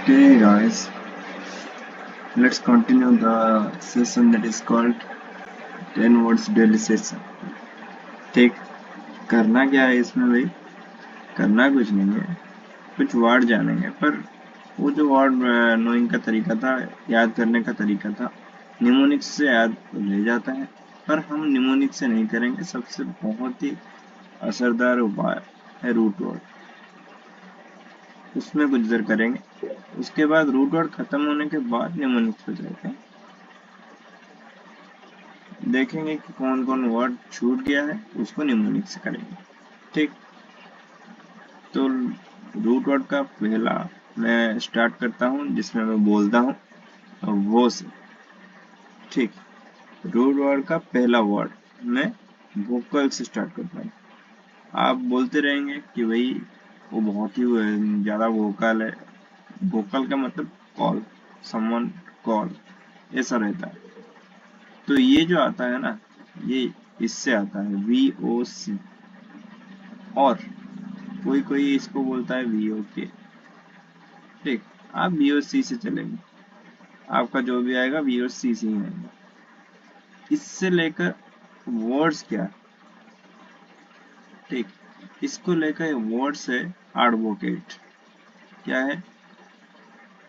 Okay, guys, let's continue the session that is called 10 words daily session. ठीक, करना क्या है इसमें भाई? करना कुछ नहीं है, कुछ वर्ड जानेंगे, पर वो जो वर्ड नोइंग का तरीका था, याद करने का तरीका था, निमोनिक्स से याद ले जाता है, पर हम निमोनिक्स से नहीं करेंगे। सबसे बहुत ही असरदार उपाय है रूट वर्ड, उसमें कुछ देर करेंगे। उसके बाद रूट वर्ड खत्म होने के बाद निमोनिक्स पे जाते हैं, देखेंगे कि कौन कौन वर्ड छूट गया है, उसको निमोनिक से करेंगे। ठीक, तो रूट वर्ड का पहला मैं स्टार्ट करता हूँ, जिसमें मैं बोलता हूँ वो से। ठीक, रूट वर्ड का पहला वर्ड मैं वोकल से स्टार्ट करता हूँ। आप बोलते रहेंगे कि भाई वो बहुत ही ज्यादा वोकल है। वोकल का मतलब कॉल, समवन कॉल, ऐसा रहता है। तो ये जो आता है ना, ये इससे आता है VOC, और कोई कोई इसको बोलता है VOK। ठीक, आप VOC से चलेंगे, आपका जो भी आएगा VOC से ही आएगा। इससे लेकर वर्ड्स क्या, ठीक, इसको लेकर वर्ड्स है एडवोकेट। क्या है?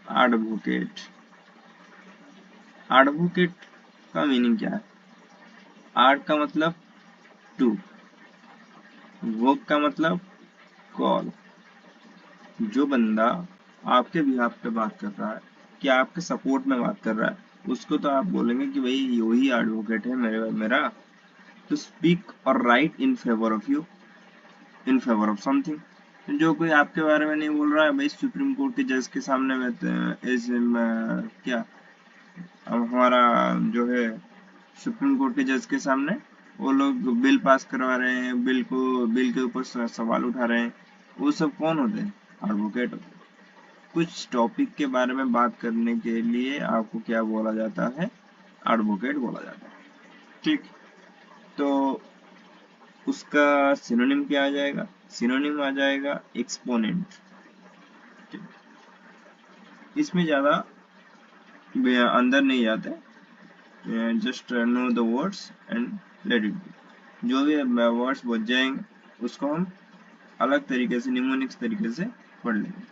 एडवोकेट। एडवोकेट का मीनिंग क्या है? आर्ट का मतलब टू, वोक का मतलब कॉल। जो बंदा आपके बिहाफ पे बात कर रहा है, कि आपके सपोर्ट में बात कर रहा है, उसको तो आप बोलेंगे कि भाई वही एडवोकेट है मेरा टू स्पीक और right in favour of you, in favour of something. जो कोई आपके बारे में नहीं बोल रहा है भाई, सुप्रीम कोर्ट के जज के सामने में क्या हमारा जो है सुप्रीम कोर्ट के जज के सामने वो लोग बिल पास करवा रहे हैं, बिल के ऊपर सवाल उठा रहे हैं, वो सब कौन होते हैं? एडवोकेट होते हैं। कुछ टॉपिक के बारे में बात करने के लिए आपको क्या बोला जाता है? एडवोकेट बोला जाता है। ठीक, तो उसका सिनोनिम क्या आ जाएगा? सिनोनिम आ जाएगा एक्सपोनेंट। इसमें ज्यादा अंदर नहीं जाते, just know the words and let it be. जो भी वर्ड्स बच जाएंगे उसको हम अलग तरीके से, निमोनिक्स तरीके से पढ़ लेंगे।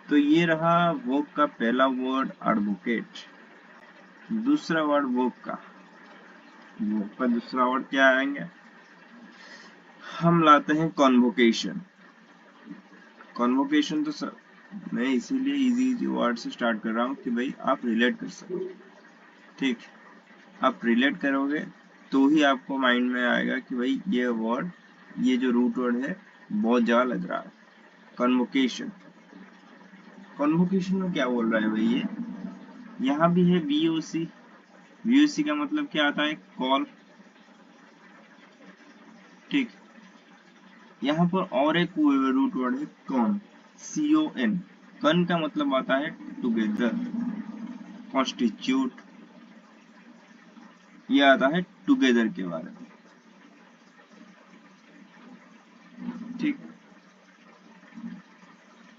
तो ये रहा वोक का पहला वर्ड एडवोकेट। दूसरा वर्ड वोक का दूसरा वर्ड क्या आएंगे? हम लाते हैं कॉन्वोकेशन। कॉन्वोकेशन तो मैं इसीलिए इजी वर्ड से स्टार्ट कर रहा हूँ कि भाई आप रिलेट कर सको। ठीक, आप रिलेट करोगे तो ही आपको माइंड में आएगा कि भाई ये वर्ड, ये जो रूट वर्ड है बहुत ज्यादा लग रहा है। कॉन्वोकेशन, कॉन्वोकेशन में क्या बोल रहा है भाई? ये यहाँ भी है VOC। VOC का मतलब क्या आता है? कॉल। ठीक, यहाँ पर और एक रूट वर्ड है कॉन, CON। कन का मतलब आता है टुगेदर, कॉन्स्टिट्यूट। ये आता है टुगेदर के बारे में। ठीक,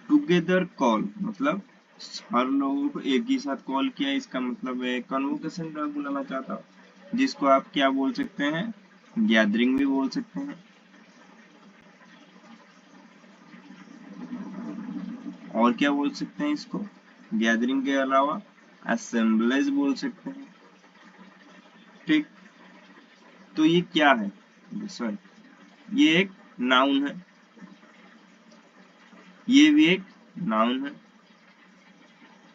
टुगेदर कॉल मतलब हर लोगों को एक ही साथ कॉल किया, इसका मतलब है कन्वोकेशन का बुलाना चाहता हूँ, जिसको आप क्या बोल सकते हैं? गैदरिंग भी बोल सकते हैं। और क्या बोल सकते हैं इसको? गैदरिंग के अलावा असेंबलीज बोल सकते हैं। ठीक, तो ये क्या है? सॉरी, ये एक नाउन है, ये भी एक नाउन है।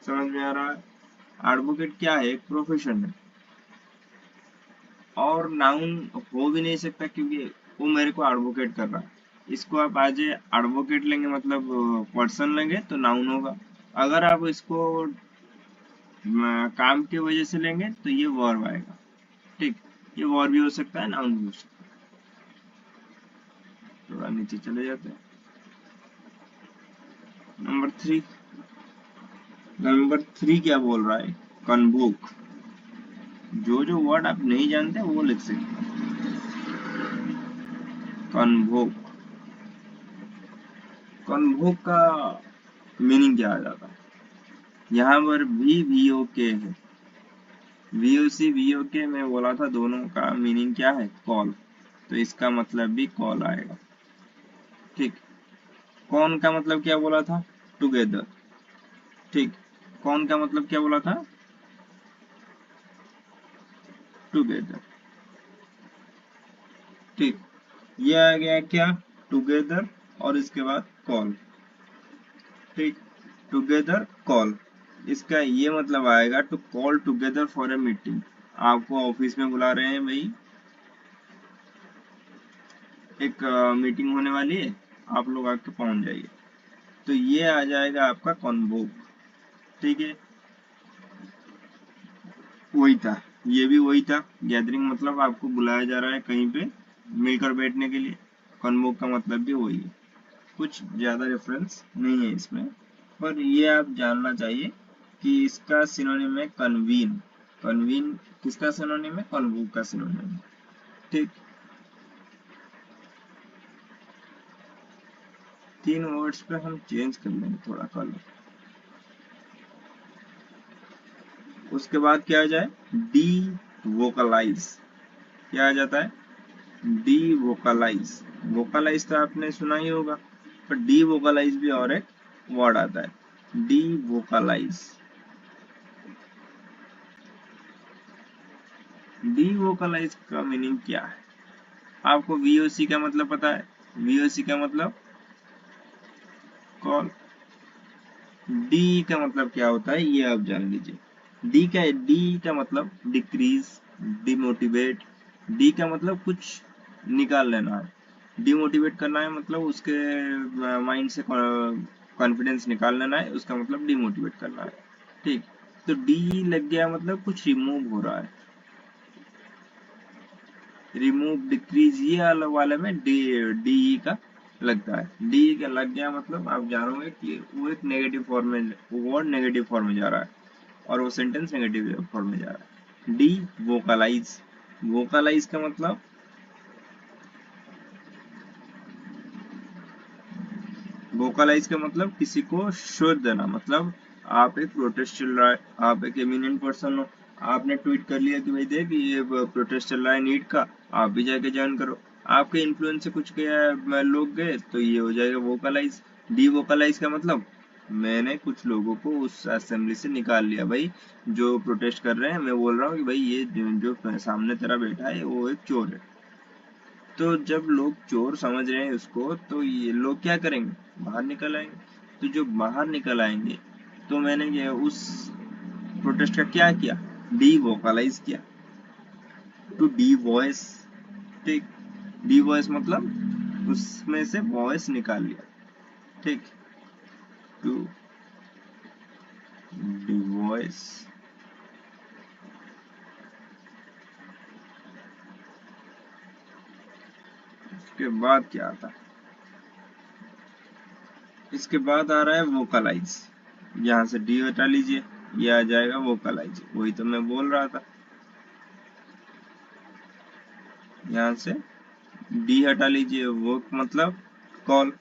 समझ में आ रहा है? एडवोकेट क्या है? एक प्रोफेशन है, और नाउन हो भी नहीं सकता क्योंकि वो मेरे को एडवोकेट कर रहा है। इसको आप आज एडवोकेट लेंगे मतलब पर्सन लेंगे तो नाउन होगा। अगर आप इसको काम की वजह से लेंगे तो ये वर्ब आएगा। ठीक, ये वर्ब भी हो सकता है, नाउन भी हो सकता है। थोड़ा नीचे चले जाते हैं। नंबर थ्री क्या बोल रहा है? कन्वोक। जो जो वर्ड आप नहीं जानते वो लिख सकते हैं। कन्वोक, कन्वोक का मीनिंग क्या आ जाता है। यहाँ पर भी VOK है, VOC VOK में बोला था दोनों का मीनिंग क्या है, कॉल, तो इसका मतलब भी कॉल आएगा। ठीक, कौन का मतलब क्या बोला था, टुगेदर। ठीक, कौन का मतलब क्या बोला था, टुगेदर। ठीक, ये आ गया क्या, टुगेदर और इसके बाद कॉल। ठीक, टुगेदर कॉल, इसका ये मतलब आएगा to call together for a meeting. आपको ऑफिस में बुला रहे हैं भाई, एक मीटिंग होने वाली है, आप लोग आके पहुंच जाइए, तो ये आ जाएगा आपका कॉन्वोक। ठीक है, वही था, ये भी वही था, गैदरिंग मतलब आपको बुलाया जा रहा है कहीं पे मिलकर बैठने के लिए, कन्वोक का मतलब भी वही है, कुछ ज्यादा डिफरेंस नहीं है इसमें। पर ये आप जानना चाहिए कि इसका सिनोनिम है कन्वीन। कन्वीन किसका सिनोनिम है, कन्वोक का सिनोनिम है। ठीक, 3 वर्ड्स पे हम चेंज कर लेंगे थोड़ा कलर। उसके बाद क्या आ जाए, डी वोकलाइज, क्या आ जाता है, डी वोकलाइज। वोकलाइज तो आपने सुना ही होगा, पर डी वोकलाइज भी और एक वर्ड आता है, डी वोकलाइज। डी वोकलाइज का मीनिंग क्या है, आपको VOC का मतलब पता है, VOC का मतलब कॉल। डी का मतलब क्या होता है ये आप जान लीजिए, डी का मतलब डिक्रीज, डिमोटिवेट। डी का मतलब कुछ निकाल लेना है, डिमोटिवेट करना है मतलब उसके माइंड से कॉन्फिडेंस निकाल लेना है, उसका मतलब डिमोटिवेट करना है। ठीक, तो डी लग गया मतलब कुछ रिमूव हो रहा है, रिमूव डिक्रीज, ये वाले में डी डी का लगता है। डी का लग गया मतलब आप जानोगे कि वो एक नेगेटिव फॉर्म में, वो वर्ड नेगेटिव फॉर्म में जा रहा है और वो सेंटेंस नेगेटिव फॉर्म में जा रहा है। डी वोकलाइज, वोकलाइज का मतलब, वोकलाइज का मतलब किसी को शोर देना, मतलब आप एक प्रोटेस्ट चल रहा है, आप एक एमिनेंट पर्सन हो, आपने ट्वीट कर लिया कि भाई देख ये प्रोटेस्ट चल रहा है नीट का, आप भी जाके ज्वाइन करो, आपके इन्फ्लुएंस से कुछ गया लोग गए तो ये हो जाएगा वोकलाइज। डी वोकलाइज का मतलब मैंने कुछ लोगों को उस असेंबली से निकाल लिया भाई, जो प्रोटेस्ट कर रहे हैं, मैं बोल रहा हूँ कि भाई ये जो सामने तेरा बैठा है वो एक चोर है। तो जब लोग चोर समझ रहे हैं उसको, तो ये लोग क्या करेंगे, बाहर निकल आएंगे। तो जो बाहर निकल आएंगे, तो मैंने ये उस प्रोटेस्ट का क्या किया, डी वोकलाइज किया, टू डी वॉइस। ठीक, डी वॉइस मतलब उसमें से वॉइस निकाल लिया। ठीक, टू डी वॉइस। उसके बाद क्या आता है, इसके बाद आ रहा है वोकलाइज, यहाँ से डी हटा लीजिए, ये आ जाएगा वोकलाइज, वही तो मैं बोल रहा था। यहाँ से डी हटा लीजिए, वोक मतलब कॉल,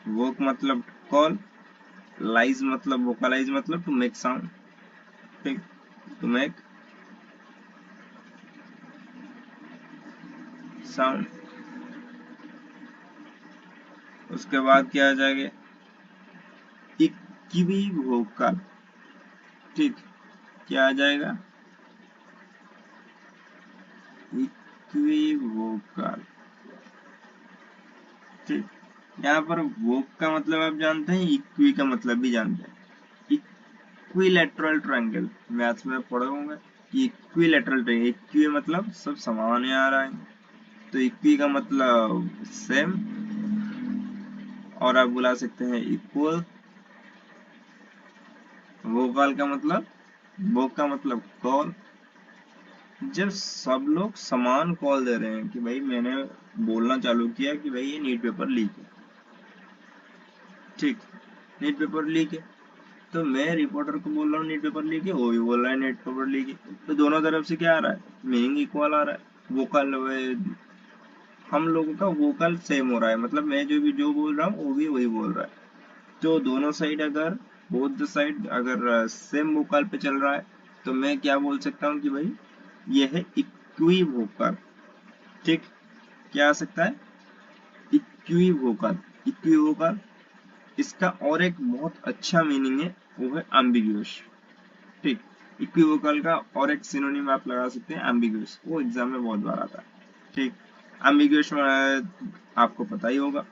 वोक मतलब कॉल, लाइज मतलब वोकलाइज मतलब टू मेक साउंड। ठीक, टू मेक साउंड। उसके बाद क्या आ जाएगा, इक्वी वोकल। ठीक, क्या आ जाएगा, इक्वी वोकल। ठीक, यहाँ पर वोक का मतलब आप जानते हैं, इक्वी का मतलब भी जानते हैं, इक्विलैटरल ट्रायंगल, मैथ्स में पढ़े होंगे कि इक्विलैटरल ट्रायंगल, इक्वी मतलब सब समान आ रहा है, तो इक्वी का मतलब सेम, और आप बुला सकते हैं इक्वल। वोकल का मतलब, वोक का मतलब कॉल, जब सब लोग समान कॉल दे रहे हैं कि भाई मैंने बोलना चालू किया कि भाई ये नीट पेपर लीक है। ठीक, नीट पेपर लीक है, तो मैं रिपोर्टर को बोल रहा हूँ नीट पेपर लीक है, वो भी बोल रहा है नीट पेपर लीक है, तो दोनों तरफ से क्या आ रहा है, मीनिंग इक्वल आ रहा है। वोकल, हम लोगों का वोकल सेम हो रहा है, मतलब मैं जो बोल रहा हूँ वो भी वही बोल रहा है। तो दोनों साइड अगर बोथ द साइड अगर सेम वोकल पे चल रहा है तो मैं क्या बोल सकता हूँ कि भाई ये है इक्विवोकल। ठीक, क्या आ सकता है? इक्विवोकल। इक्विवोकल, इसका और एक बहुत अच्छा मीनिंग है, वो है एम्बिगुअस। ठीक, इक्विवोकल का और एक सिनोनिम आप लगा सकते हैं एम्बिगुअस, वो एग्जाम में बहुत बार आता है। ठीक, एम्बिगुअस आपको पता ही होगा,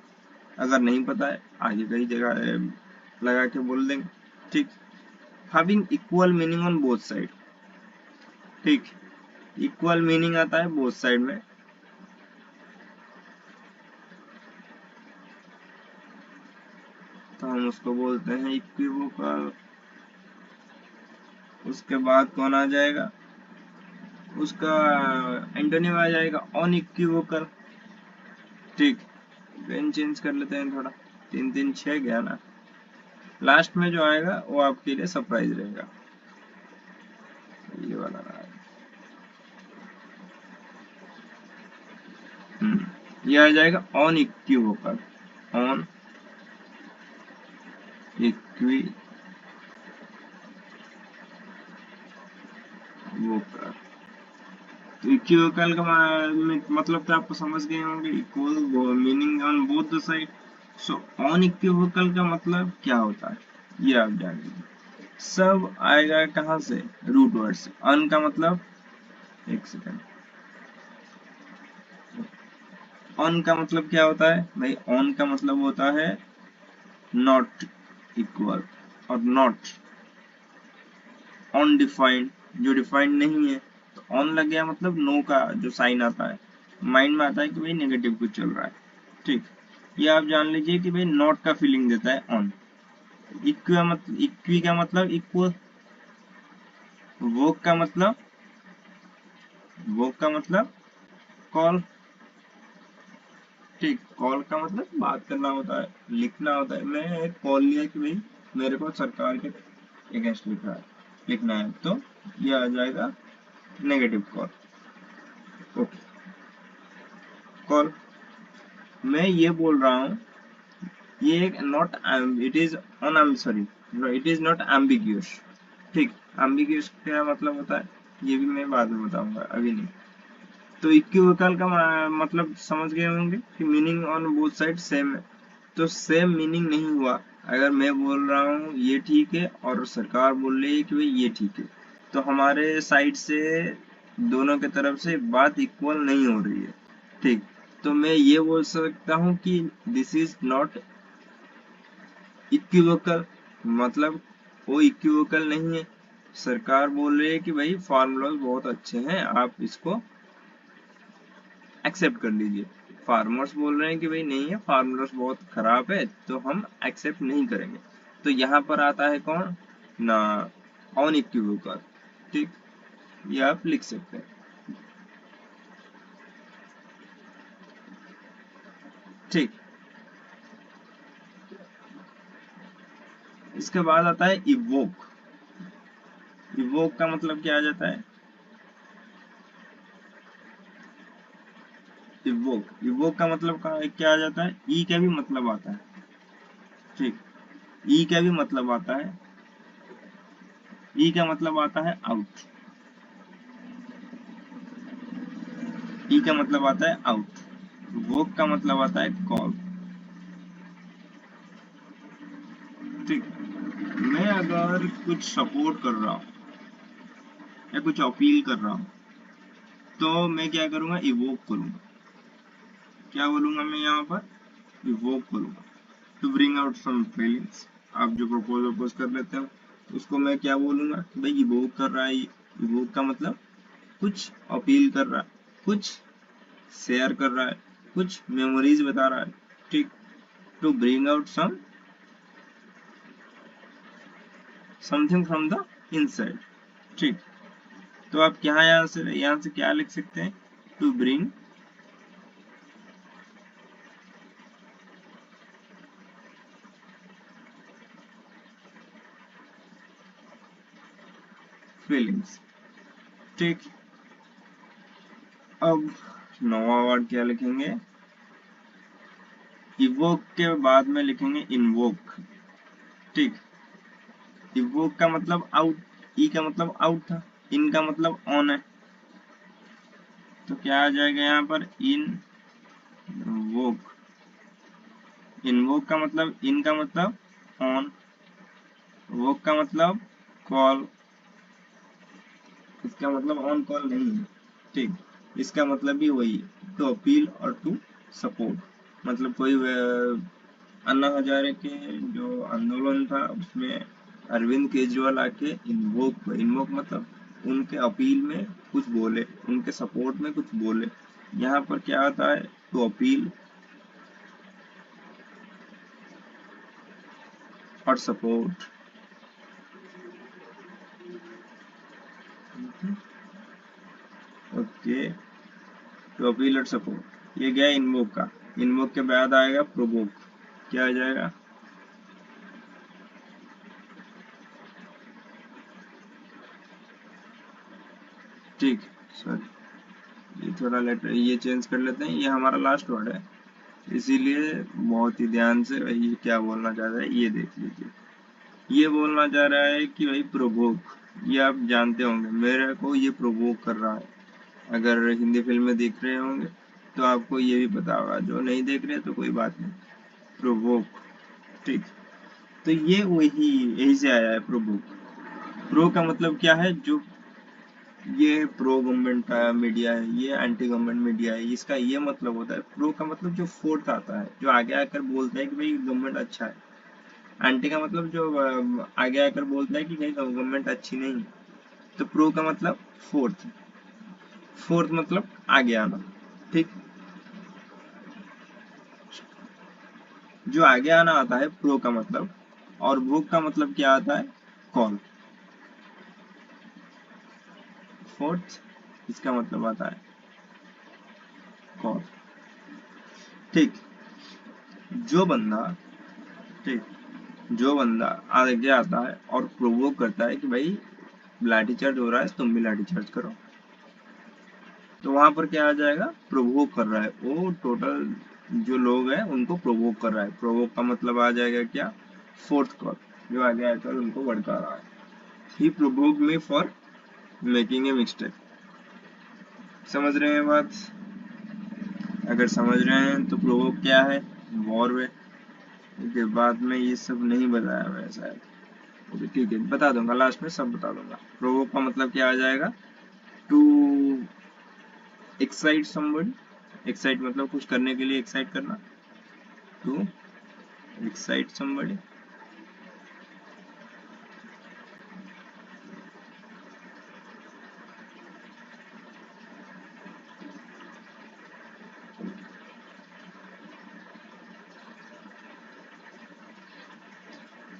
अगर नहीं पता है आगे कई जगह लगा के बोल देंगे। ठीक, having equal meaning on both side. ठीक, इक्वल मीनिंग आता है बोथ साइड में, तो हम उसको बोलते हैं इक्विवोकल। उसके बाद कौन आ जाएगा? उसका एंटोनिम आ जाएगा अनइक्विवोकल। ठीक, पेन चेंज कर लेते हैं थोड़ा, 3 3 6 गया ना। लास्ट में जो आएगा वो आपके लिए सरप्राइज रहेगा, ये वाला रहा। ये आ जाएगा ऑन इक्विवोकल। On equivocal. तो इक्विवोकल का मतलब तो आपको समझ गए होंगे, equal meaning on both the side. So on equivocal का मतलब क्या होता है ये आप जान लीजिए। सब आएगा कहाँ से? रूट वर्ड से। अन का मतलब, एक सेकंड, ऑन का मतलब क्या होता है भाई? ऑन का मतलब होता है नॉट इक्वल और नॉट अनडिफाइंड, जो डिफाइंड नहीं है। तो ऑन लग गया मतलब नो का जो साइन आता है, माइंड में आता है कि भाई नेगेटिव कुछ चल रहा है। ठीक, ये आप जान लीजिए कि भाई नॉट का फीलिंग देता है ऑन। इक्वी का मतलब इक्वल। वोक का मतलब, वोक का मतलब कॉल। ठीक, कॉल का मतलब बात करना होता है, लिखना होता है। मैं एक कॉल लिया कि भाई मेरे को सरकार के अगेंस्ट लिखना है, तो ये आ जाएगा नेगेटिव कॉल। Okay, call. मैं ये बोल रहा हूँ, ये not, it is an sorry, it is not ambiguous. ठीक, एम्बिग्यूस क्या मतलब होता है ये भी मैं बाद में बताऊंगा, अभी नहीं। तो इक्विवोकल का मतलब समझ गए होंगे कि meaning on both side same है। तो सेम मीनिंग नहीं हुआ, अगर मैं बोल रहा हूँ ये ठीक है और सरकार बोल रही है कि भाई ये ठीक है, तो हमारे साइड से दोनों के तरफ से बात इक्वल नहीं हो रही है। ठीक, तो मैं ये बोल सकता हूँ कि दिस इज नॉट इक्विवोकल, मतलब वो इक्विवोकल नहीं है। सरकार बोल रही है कि भाई फार्मूलाज बहुत अच्छे हैं, आप इसको एक्सेप्ट कर लीजिए। फार्मर्स बोल रहे हैं कि भाई नहीं है, फार्मर्स बहुत खराब है, तो हम एक्सेप्ट नहीं करेंगे। तो यहाँ पर आता है कौन ना, ऑन इक्विवोकल। ठीक, ये आप लिख सकते हैं। ठीक, इसके बाद आता है इवोक। इवोक का मतलब क्या आ जाता है? इवोक, इवोक का मतलब क्या आ जाता है? ई का भी मतलब आता है। ठीक, ई का भी मतलब आता है, ई का मतलब आता है आउट। ई का मतलब आता है आउट। वोक का मतलब आता है कॉल। ठीक, मैं अगर कुछ सपोर्ट कर रहा हूँ या कुछ अपील कर रहा हूँ, तो मैं क्या करूंगा? इवोक करूंगा। क्या बोलूंगा मैं यहाँ पर? इवोक करूंगा, to bring out some feelings. आप जो प्रपोज कर लेते हो उसको मैं क्या बोलूंगा कि भाई इवोक कर रहा है। इवोक का मतलब कुछ अपील कर रहा है, कुछ शेयर कर रहा है, कुछ मेमोरीज बता रहा है। ठीक, to bring out something from the inside. ठीक, तो आप यहाँ से क्या लिख सकते हैं? To bring feelings. ठीक, अब नौवा वर्ड क्या लिखेंगे? इवोक के बाद में लिखेंगे इनवोक। ठीक। इवोक का मतलब आउट, ई का मतलब आउट था, इन का मतलब ऑन है, तो क्या आ जाएगा यहाँ पर, इन वोक। इनवोक का मतलब, इन का मतलब ऑन, वोक का मतलब कॉल, इसका मतलब ऑन कॉल नहीं है। ठीक, इसका मतलब भी वही, टू अपील और टू सपोर्ट। मतलब कोई अन्ना हजारे के जो आंदोलन था उसमें अरविंद केजरीवाल आके इन्वोक, इन्वोक मतलब उनके अपील में कुछ बोले, उनके सपोर्ट में कुछ बोले। यहाँ पर क्या आता है, टू अपील और सपोर्ट। ओके, टू अपील और सपोर्ट, ये गया इन्वोक का। इन्वोक के बाद आएगा प्रोवोक, क्या आ जाएगा, ठीक। सॉरी, ये थोड़ा लेटर ये चेंज कर लेते हैं, ये हमारा लास्ट वर्ड है, इसीलिए बहुत ही ध्यान से ये क्या बोलना चाह रहा है ये देख लीजिए। ये बोलना चाह रहा है कि भाई प्रोवोक, ये आप जानते होंगे, मेरे को ये प्रोवोक कर रहा है। अगर हिंदी फिल्म में देख रहे होंगे तो आपको ये भी पता होगा, जो नहीं देख रहे तो कोई बात नहीं, प्रोवोक। ठीक, तो ये वही यही से आया है प्रोवोक। प्रो का मतलब क्या है, जो ये प्रो गवर्नमेंट का मीडिया है, ये एंटी गवर्नमेंट मीडिया है, इसका ये मतलब होता है। प्रो का मतलब जो फोर्थ आता है, जो आगे आकर बोलता है कि भाई गवर्नमेंट अच्छा है। एंटी का मतलब जो आगे आकर बोलता है कि भाई गवर्नमेंट अच्छी नहीं। तो प्रो का मतलब फोर्थ, फोर्थ मतलब आगे आना। ठीक, जो आगे आना आता है प्रो का मतलब, और वोक का मतलब क्या आता है, कॉल। फोर्थ, इसका मतलब आता है कॉल। ठीक, जो बंदा, ठीक, जो बंदा आगे आता है और प्रोवोक करता है कि भाई लाठीचार्ज हो रहा है, तुम भी लाठीचार्ज करो, तो वहां पर क्या आ जाएगा, प्रोवोक कर रहा है, वो टोटल जो लोग हैं उनको प्रोवोक कर रहा है। प्रोवोक का मतलब आ जाएगा क्या, फोर्थ कॉल, जो आगे आकर उनको भड़का रहा है। He provoke me for making a mistake. समझ रहे हैं बात? अगर समझ रहे हैं तो प्रोवोक क्या है, वॉर वे। के बाद में ये सब नहीं बताया हुआ है शायद, ओके ठीक है, बता दूंगा लास्ट में, सब बता दूंगा। प्रोवोक का मतलब क्या आ जाएगा, टू एक्साइट समबडी। एक्साइट मतलब कुछ करने के लिए एक्साइट करना, टू एक्साइट समबडी।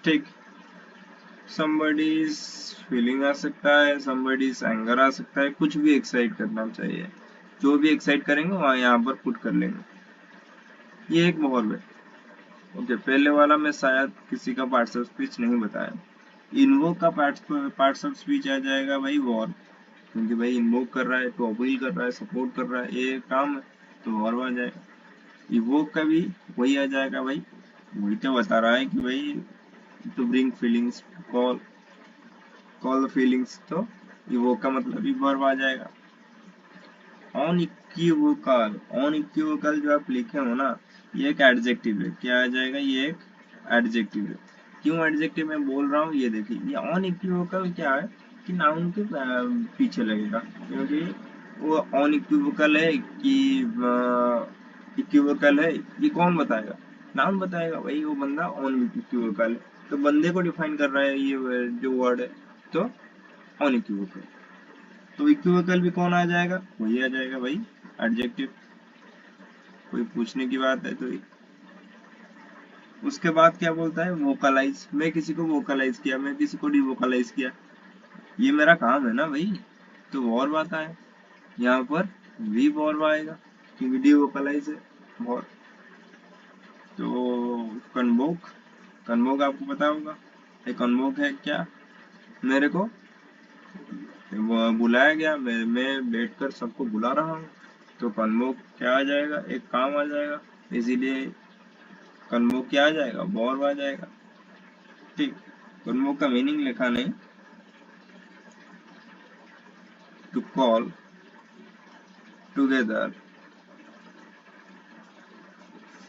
ठीक, somebody's फीलिंग आ सकता है, somebody's एंगर आ सकता है, कुछ भी एक्साइट करना चाहिए, जो भी एक्साइट करेंगे वहाँ यहाँ पर पुट कर लेंगे। ये एक बहुत है। ओके, पहले वाला मैं शायद किसी का पार्ट्स ऑफ स्पीच नहीं बताया। इन्वोक का पार्ट्स ऑफ स्पीच आ जाएगा भाई वॉर, क्योंकि भाई इन्वोक कर रहा है, तो अपील कर रहा है, सपोर्ट कर रहा है, ये काम है, तो वॉर आ जाएगा। इवोक का भी वही आ जाएगा भाई, वही तो बता रहा है कि भाई to bring feelings, call, call the feelings, तो इवोक का मतलब भी वर्ब आ जाएगा। ऑन इक्विवोकल, ऑन इक्विवोकल जो आप लिखे हो ना, ये एक एडजेक्टिव है, क्या आ जाएगा, ये एक एडजेक्टिव है। क्यों एडजेक्टिव मैं बोल रहा हूँ, ये देखिए, ये ऑन इक्विवोकल क्या है कि नाउन के पीछे लगेगा, क्योंकि वो ऑन इक्विवोकल है कि इक्विवोकल है, ये कौन बताएगा, नाउन बताएगा, वही वो बंदा ऑन इक्विवोकल है, तो बंदे को डिफाइन कर रहा है ये जो वर्ड है, तो ऑन इक्विवोकल। तो इक्विवोकल भी कौन आ जाएगा, वही आ जाएगा भाई, एडजेक्टिव। कोई पूछने की बात है तो उसके बाद क्या बोलता है, वोकलाइज, मैं किसी को वोकलाइज किया, मैं किसी को डिवोकलाइज किया, ये मेरा काम है ना भाई, तो वॉर बात है, यहाँ पर वी वॉर आएगा, क्योंकि डिवोकलाइज है वॉर। तो कन्वोक, कन्वोक आपको पता होगा, ये कन्वोक है क्या, मेरे को बुलाया गया, मैं बैठकर सबको बुला रहा हूँ, तो कन्वोक क्या आ जाएगा, एक काम आ जाएगा, इसीलिए कन्वोक क्या आ जाएगा, वॉर आ जाएगा। ठीक, कन्वोक का मीनिंग लिखा नहीं, to call together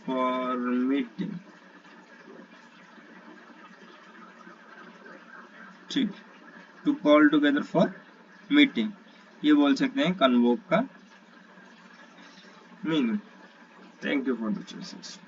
for meeting. ठीक, to call together for meeting, ये बोल सकते हैं कन्वोक का meaning. Thank you for the choices.